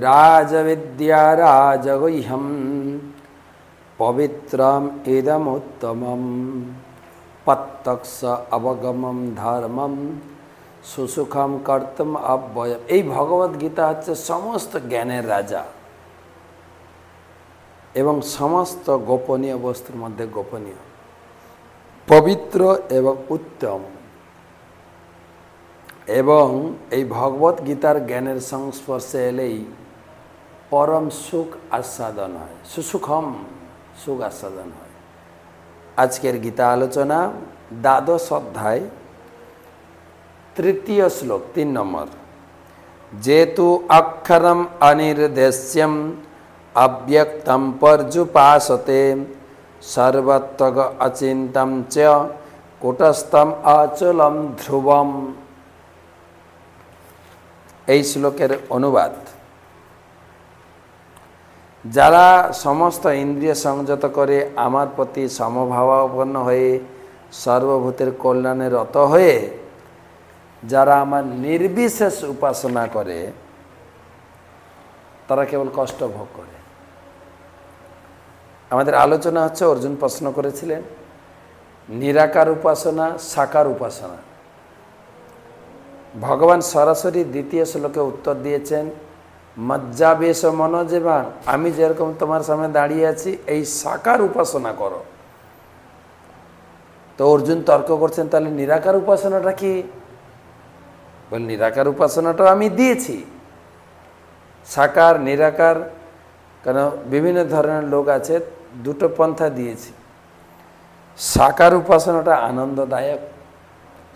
राजविद्या राजगुह्यं पवित्रम इदमुत्तमं पत्तक्ष अवगमम धर्मम सुसुखम कर्तम अव्ययम। এই ভগবত গীতা হচ্ছে সমস্ত জ্ঞানের রাজা এবং সমস্ত গোপনীয় বস্তুর মধ্যে গোপনীয়, পবিত্র এবং উত্তম। এবং এই ভগবত গীতার জ্ঞানের সংস্পর্শে এলেই পরম সুখ আস্বাদন হয়, সুসুখম সুখ আস্বাদন হয়। আজকের গীতা আলোচনা দ্বাদশ অধ্যায় তৃতীয় শ্লোক 3 নম্বর। যেতু অক্ষরম অনির্দেশ্যম अव्यक्तं पर्जुपासते सर्वत्र अचिन्तं च कूटस्थम अचलम ध्रुवम। এই শ্লোকের অনুবাদ, যারা সমস্ত ইন্দ্রিয় সংযত করে আমার প্রতি সমভাবাপন্ন হয়ে সর্বভূতের কল্যাণে রত হয়ে যারা আমার নির্বিশেষ উপাসনা করে তারা কেবল কষ্ট ভোগ করে। আমাদের আলোচনা হচ্ছে, অর্জুন প্রশ্ন করেছিলেন নিরাকার উপাসনা, সাকার উপাসনা। ভগবান সরাসরি দ্বিতীয় শ্লোকে উত্তর দিয়েছেন, মজ্জাবেশ মনোজেবান, আমি যেরকম তোমার সামনে দাঁড়িয়ে আছি এই সাকার উপাসনা করো। তো অর্জুন তর্ক করছেন, তাহলে নিরাকার উপাসনাটা কি? বল, নিরাকার উপাসনাটাও আমি দিয়েছি, সাকার নিরাকার, কারণ বিভিন্ন ধরনের লোক আছে, দুটো পন্থা দিয়েছি। সাকার উপাসনাটা আনন্দদায়ক,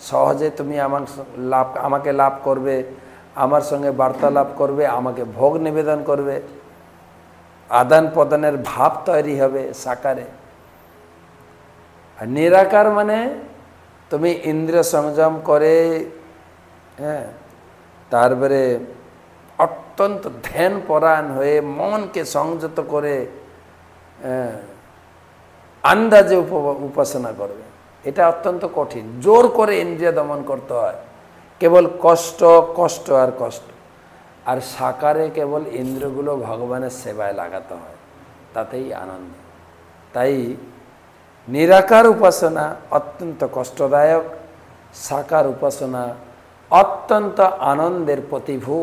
সহজে তুমি আমাকে লাভ করবে, আমার সঙ্গে বার্তালাপ করবে, আমাকে ভোগ নিবেদন করবে, আদান প্রদানের ভাব তৈরি হবে সাকারে। আর নিরাকার মানে তুমি ইন্দ্রিয় সংযম করে, হ্যাঁ, তারপরে অত্যন্ত ধ্যান পরায়ণ হয়ে মনকে সংযত করে আন্দাজে উপাসনা করবে। এটা অত্যন্ত কঠিন, জোর করে ইন্দ্রিয় দমন করতে হয়, কেবল কষ্ট কষ্ট আর কষ্ট। আর সাকারে কেবল ইন্দ্রিয়গুলো ভগবানের সেবায় লাগাতে হয়, তাতেই আনন্দ। তাই নিরাকার উপাসনা অত্যন্ত কষ্টদায়ক, সাকার উপাসনা অত্যন্ত আনন্দের প্রতিভূ।